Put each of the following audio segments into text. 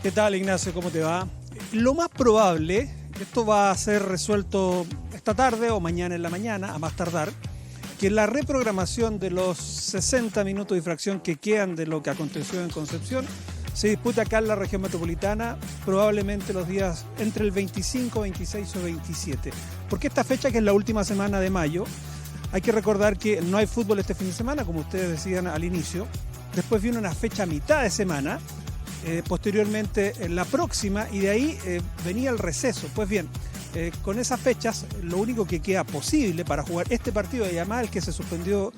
¿Qué tal, Ignacio? ¿Cómo te va? Lo más probable, esto va a ser resuelto esta tarde o mañana en la mañana, a más tardar, que la reprogramación de los 60 minutos de fracción que quedan de lo que aconteció en Concepción se disputa acá en la región metropolitana, probablemente los días entre el 25, 26 o 27. Porque esta fecha, que es la última semana de mayo, hay que recordar que no hay fútbol este fin de semana, como ustedes decían al inicio. Después viene una fecha a mitad de semana, posteriormente la próxima, y de ahí venía el receso. Pues bien, con esas fechas lo único que queda posible para jugar este partido, y además el que se suspendió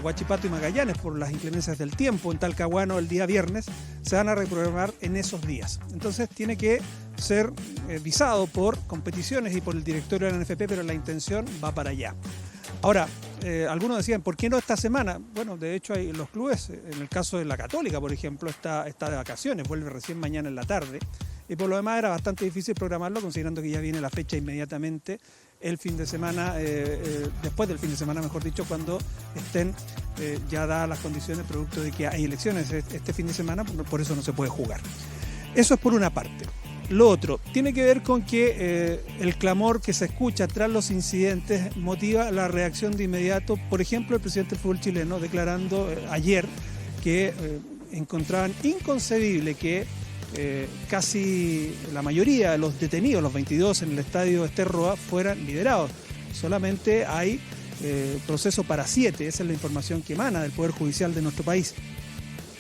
Huachipato y Magallanes por las inclemencias del tiempo en Talcahuano el día viernes, se van a reprogramar en esos días. Entonces tiene que ser visado por competiciones y por el directorio de la NFP, pero la intención va para allá. Ahora, algunos decían, ¿por qué no esta semana? Bueno, de hecho hay los clubes, en el caso de la Católica, por ejemplo, está de vacaciones, vuelve recién mañana en la tarde, y por lo demás era bastante difícil programarlo, considerando que ya viene la fecha inmediatamente, el fin de semana, después del fin de semana, mejor dicho, cuando estén ya dadas las condiciones, producto de que hay elecciones este fin de semana, por eso no se puede jugar. Eso es por una parte. Lo otro tiene que ver con que el clamor que se escucha tras los incidentes motiva la reacción de inmediato. Por ejemplo, el presidente del fútbol chileno declarando ayer que encontraban inconcebible que casi la mayoría de los detenidos, los 22 en el estadio Ester Roa, fueran liberados. Solamente hay proceso para 7, esa es la información que emana del Poder Judicial de nuestro país.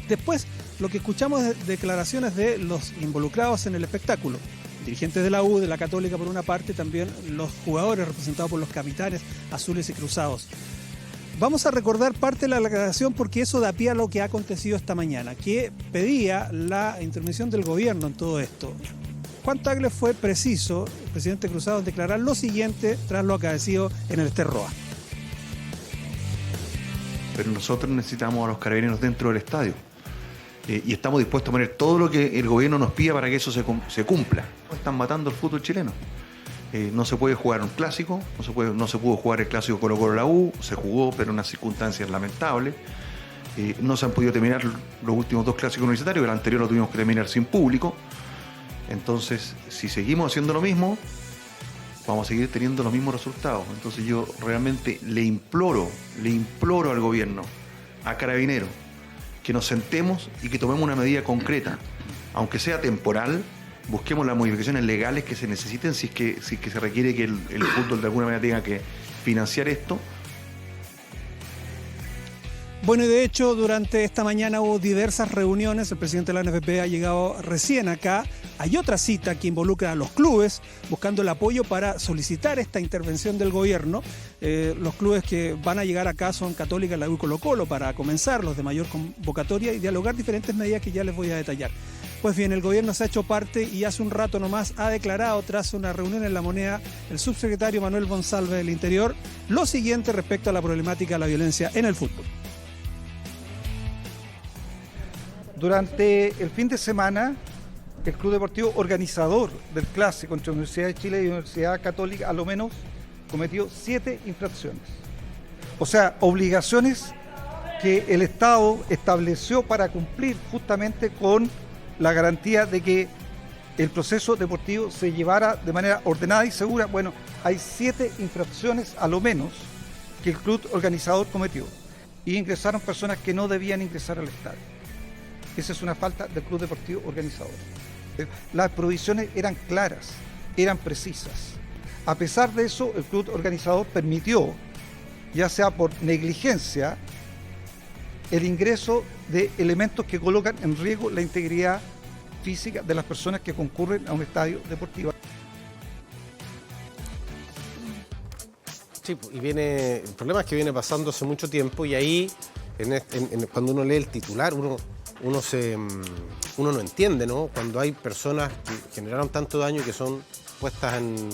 Después, lo que escuchamos es declaraciones de los involucrados en el espectáculo, dirigentes de la U, de la Católica por una parte, también los jugadores representados por los capitanes azules y cruzados. Vamos a recordar parte de la declaración porque eso da pie a lo que ha acontecido esta mañana, que pedía la intervención del gobierno en todo esto. Juan Tagle fue preciso, el presidente Cruzado, en declarar lo siguiente tras lo acaecido en el Ester Roa. Pero nosotros necesitamos a los carabineros dentro del estadio. Y estamos dispuestos a poner todo lo que el gobierno nos pida para que eso se cumpla. Están matando el fútbol chileno. No se puede jugar un clásico, no se pudo jugar el clásico Colo-Colo la U, se jugó, pero en unas circunstancias lamentables. No se han podido terminar los últimos 2 clásicos universitarios, el anterior lo tuvimos que terminar sin público. Entonces, si seguimos haciendo lo mismo, vamos a seguir teniendo los mismos resultados. Entonces yo realmente le imploro al gobierno, a Carabineros, que nos sentemos y que tomemos una medida concreta, aunque sea temporal. Busquemos las modificaciones legales que se necesiten si es que se requiere que el fútbol de alguna manera tenga que financiar esto. Bueno, y de hecho, durante esta mañana hubo diversas reuniones. El presidente de la NFP ha llegado recién acá. Hay otra cita que involucra a los clubes, buscando el apoyo para solicitar esta intervención del gobierno. Los clubes que van a llegar acá son Católica, la U y Colo-Colo, para comenzar, los de mayor convocatoria, y dialogar diferentes medidas que ya les voy a detallar. Pues bien, el gobierno se ha hecho parte y hace un rato nomás ha declarado, tras una reunión en La Moneda, el subsecretario Manuel Monsalve del Interior, lo siguiente respecto a la problemática de la violencia en el fútbol. Durante el fin de semana, el Club Deportivo organizador del clásico entre Universidad de Chile y Universidad Católica, a lo menos, cometió 7 infracciones. O sea, obligaciones que el Estado estableció para cumplir justamente con la garantía de que el proceso deportivo se llevara de manera ordenada y segura. Bueno, hay 7 infracciones, a lo menos, que el club organizador cometió. Y ingresaron personas que no debían ingresar al estadio. Esa es una falta del Club Deportivo Organizador. Las prohibiciones eran claras, eran precisas. A pesar de eso, el Club Organizador permitió, ya sea por negligencia, el ingreso de elementos que colocan en riesgo la integridad física de las personas que concurren a un estadio deportivo. Sí, y el problema es que viene pasando hace mucho tiempo y ahí, cuando uno lee el titular, uno no entiende, ¿no? Cuando hay personas que generaron tanto daño y que son puestas en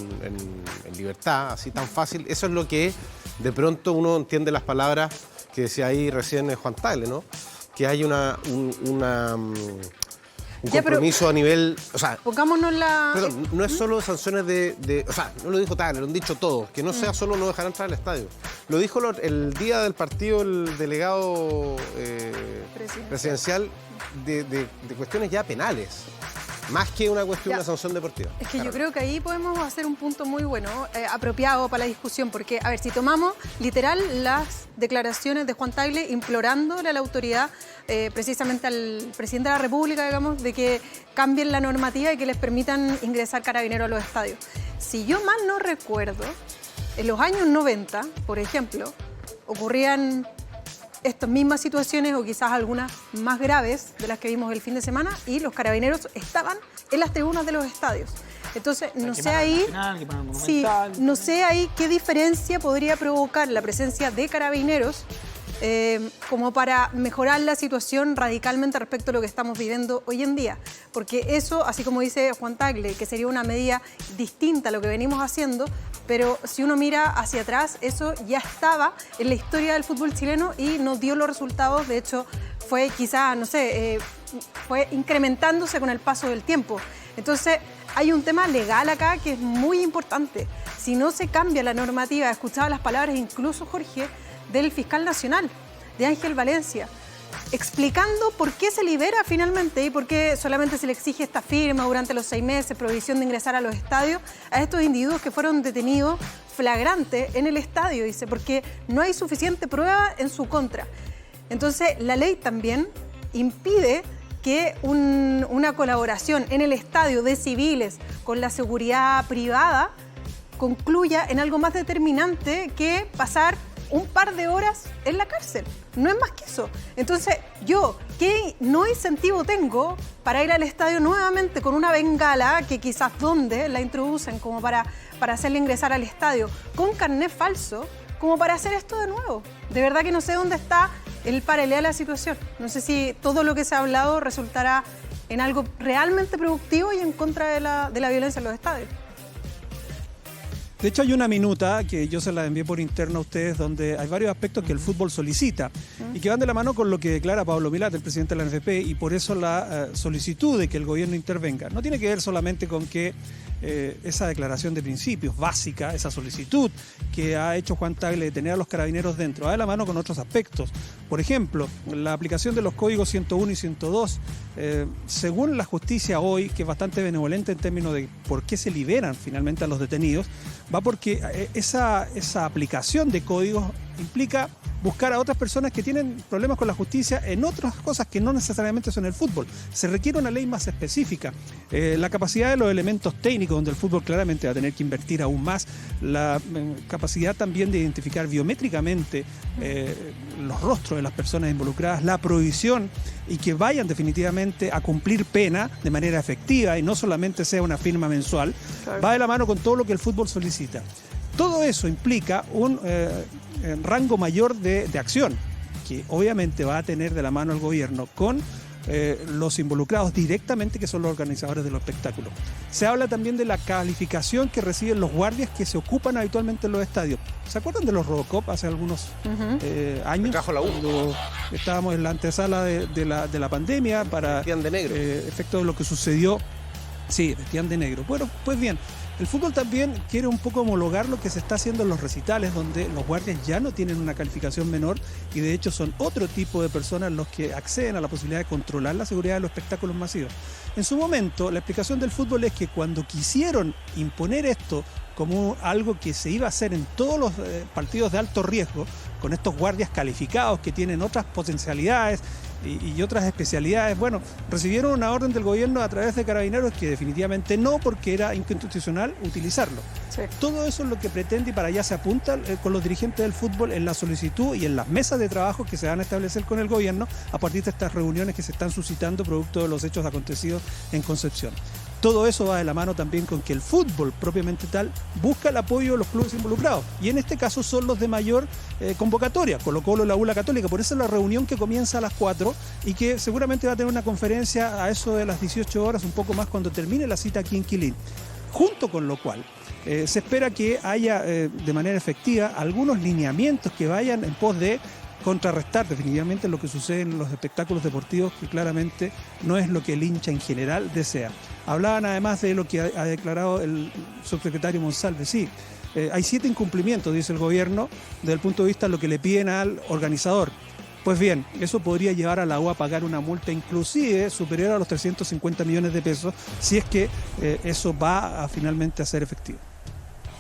libertad, así tan fácil, eso es lo que de pronto uno entiende las palabras que decía ahí recién Juan Tagle, ¿no? Que hay un compromiso a nivel... O sea, pongámonos la... Perdón, no es solo sanciones o sea, no lo dijo Tagle, lo han dicho todos, que no sea solo no dejar entrar al estadio. Lo dijo el día del partido el delegado presidencial de cuestiones ya penales. más que una cuestión, Ya. una sanción deportiva. Es que yo creo que ahí podemos hacer un punto muy bueno, apropiado para la discusión, porque, a ver, si tomamos literal las declaraciones de Juan Tagle implorándole a la autoridad, precisamente al presidente de la República, digamos, de que cambien la normativa y que les permitan ingresar carabineros a los estadios. Si yo mal no recuerdo, en los años 90, por ejemplo, ocurrían estas mismas situaciones o quizás algunas más graves de las que vimos el fin de semana y los carabineros estaban en las tribunas de los estadios. Entonces, no sé ahí, sí, no sé ahí qué diferencia podría provocar la presencia de carabineros como para mejorar la situación radicalmente respecto a lo que estamos viviendo hoy en día. Porque eso, así como dice Juan Tagle, que sería una medida distinta a lo que venimos haciendo, pero si uno mira hacia atrás, eso ya estaba en la historia del fútbol chileno y nos dio los resultados. De hecho, fue quizá, no sé, fue incrementándose con el paso del tiempo. Entonces, hay un tema legal acá que es muy importante. Si no se cambia la normativa, he escuchado las palabras, incluso, Jorge, del fiscal nacional, de Ángel Valencia, explicando por qué se libera finalmente y por qué solamente se le exige esta firma durante los 6 meses, prohibición de ingresar a los estadios, a estos individuos que fueron detenidos flagrante en el estadio, dice, porque no hay suficiente prueba en su contra. Entonces, la ley también impide que una colaboración en el estadio de civiles con la seguridad privada concluya en algo más determinante que pasar un par de horas en la cárcel. No es más que eso. Entonces, yo, ¿qué no incentivo tengo para ir al estadio nuevamente con una bengala que quizás donde la introducen como para hacerle ingresar al estadio con carnet falso, como para hacer esto de nuevo? De verdad que no sé dónde está el paralelo a la situación. No sé si todo lo que se ha hablado resultará en algo realmente productivo y en contra de la violencia en los estadios. De hecho, hay una minuta que yo se la envié por interno a ustedes donde hay varios aspectos que el fútbol solicita y que van de la mano con lo que declara Pablo Milat, el presidente de la NFP, y por eso la solicitud de que el gobierno intervenga. No tiene que ver solamente con que esa declaración de principios básica, esa solicitud que ha hecho Juan Tagle de tener a los carabineros dentro, va de la mano con otros aspectos. Por ejemplo, la aplicación de los códigos 101 y 102, según la justicia hoy, que es bastante benevolente en términos de por qué se liberan finalmente a los detenidos, va porque esa aplicación de códigos implica buscar a otras personas que tienen problemas con la justicia en otras cosas que no necesariamente son el fútbol. Se requiere una ley más específica. La capacidad de los elementos técnicos, donde el fútbol claramente va a tener que invertir aún más, la capacidad también de identificar biométricamente los rostros de las personas involucradas, la prohibición y que vayan definitivamente a cumplir pena de manera efectiva y no solamente sea una firma mensual, claro, va de la mano con todo lo que el fútbol solicita. Todo eso implica un rango mayor de acción, que obviamente va a tener de la mano el gobierno con los involucrados directamente, que son los organizadores de los espectáculos. Se habla también de la calificación que reciben los guardias que se ocupan habitualmente en los estadios. ¿Se acuerdan de los Robocop hace algunos años? Cuando estábamos en la antesala de la pandemia para vestían de negro. Efecto de lo que sucedió. Sí, vestían de negro. Bueno, pues bien, el fútbol también quiere un poco homologar lo que se está haciendo en los recitales, donde los guardias ya no tienen una calificación menor y de hecho son otro tipo de personas los que acceden a la posibilidad de controlar la seguridad de los espectáculos masivos. En su momento, la explicación del fútbol es que cuando quisieron imponer esto como algo que se iba a hacer en todos los partidos de alto riesgo, con estos guardias calificados que tienen otras potencialidades y otras especialidades, bueno, recibieron una orden del gobierno a través de Carabineros que definitivamente no, porque era inconstitucional utilizarlo. Sí. Todo eso es lo que pretende y para allá se apunta con los dirigentes del fútbol en la solicitud y en las mesas de trabajo que se van a establecer con el gobierno a partir de estas reuniones que se están suscitando producto de los hechos acontecidos en Concepción. Todo eso va de la mano también con que el fútbol propiamente tal busca el apoyo de los clubes involucrados y en este caso son los de mayor convocatoria, Colo-Colo, la U, la Católica. Por eso es la reunión que comienza a las 4 y que seguramente va a tener una conferencia a eso de las 18 horas, un poco más cuando termine la cita aquí en Quilín. Junto con lo cual se espera que haya de manera efectiva algunos lineamientos que vayan en pos de contrarrestar definitivamente lo que sucede en los espectáculos deportivos, que claramente no es lo que el hincha en general desea. Hablaban además de lo que ha declarado el subsecretario Monsalve. Sí, hay 7 incumplimientos, dice el gobierno, desde el punto de vista de lo que le piden al organizador. Pues bien, eso podría llevar a la U a pagar una multa inclusive superior a los 350 millones de pesos si es que eso va a finalmente a ser efectivo.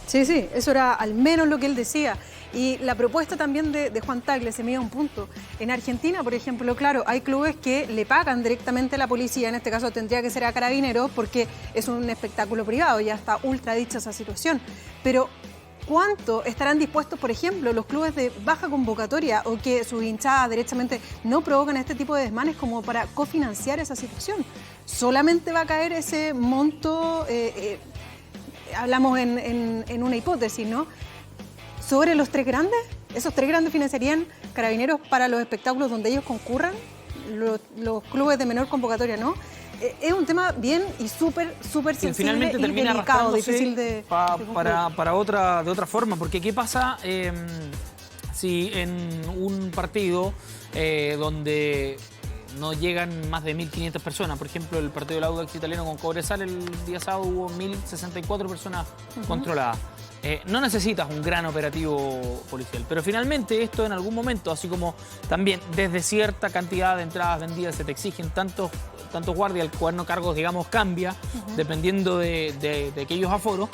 Sí, eso era al menos lo que él decía. Y la propuesta también de Juan Tagle se mide a un punto. En Argentina, por ejemplo, claro, hay clubes que le pagan directamente a la policía, en este caso tendría que ser a Carabineros porque es un espectáculo privado, ya está ultra dicha esa situación. Pero ¿cuánto estarán dispuestos, por ejemplo, los clubes de baja convocatoria o que sus hinchadas directamente no provocan este tipo de desmanes como para cofinanciar esa situación? Solamente va a caer ese monto, hablamos en una hipótesis, ¿no? Sobre los tres grandes, esos tres grandes financiarían Carabineros para los espectáculos donde ellos concurran, los clubes de menor convocatoria, ¿no? Es un tema bien y súper sensible finalmente y termina delicado, difícil de de otra forma, porque ¿qué pasa si en un partido donde no llegan más de 1.500 personas, por ejemplo el partido del Audax Italiano con Cobresal el día sábado hubo 1.064 personas controladas? No necesitas un gran operativo policial, pero finalmente esto en algún momento, así como también desde cierta cantidad de entradas vendidas se te exigen tantos guardias, el cuaderno de cargos, digamos, cambia dependiendo de aquellos aforos.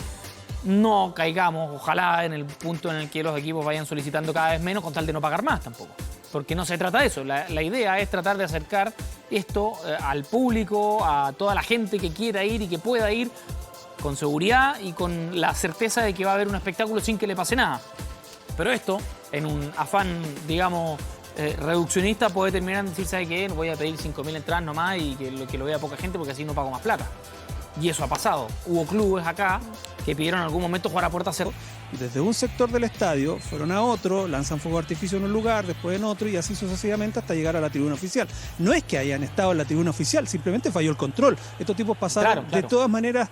No caigamos, ojalá, en el punto en el que los equipos vayan solicitando cada vez menos con tal de no pagar más tampoco. Porque no se trata de eso. La idea es tratar de acercar esto al público, a toda la gente que quiera ir y que pueda ir con seguridad y con la certeza de que va a haber un espectáculo sin que le pase nada. Pero esto, en un afán, digamos, reduccionista, puede terminar en decir, ¿sabe qué? Voy a pedir 5.000 entradas nomás y que lo vea poca gente porque así no pago más plata. Y eso ha pasado. Hubo clubes acá que pidieron en algún momento jugar a puerta cerrada. Desde un sector del estadio fueron a otro, lanzan fuego de artificio en un lugar, después en otro y así sucesivamente hasta llegar a la tribuna oficial. No es que hayan estado en la tribuna oficial, simplemente falló el control. Estos tipos pasaron de todas maneras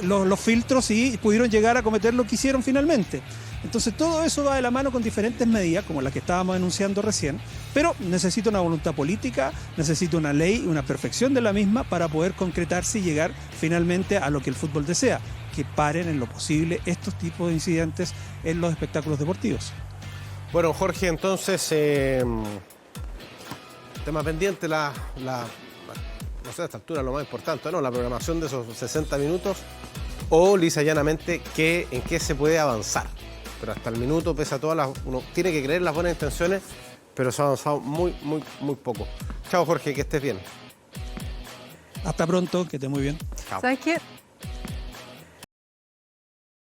los filtros y pudieron llegar a cometer lo que hicieron finalmente. Entonces todo eso va de la mano con diferentes medidas, como las que estábamos enunciando recién, pero necesita una voluntad política, necesita una ley, una perfección de la misma para poder concretarse y llegar finalmente a lo que el fútbol desea, que paren en lo posible estos tipos de incidentes en los espectáculos deportivos. Bueno, Jorge, entonces, tema pendiente, no sé, a esta altura lo más importante, ¿no? La programación de esos 60 minutos o, lisa y llanamente, en qué se puede avanzar. Pero hasta el minuto, pese a todas uno tiene que creer las buenas intenciones, pero se ha avanzado muy poco. Chao, Jorge, que estés bien. Hasta pronto, que estés muy bien. Chao. ¿Sabes qué?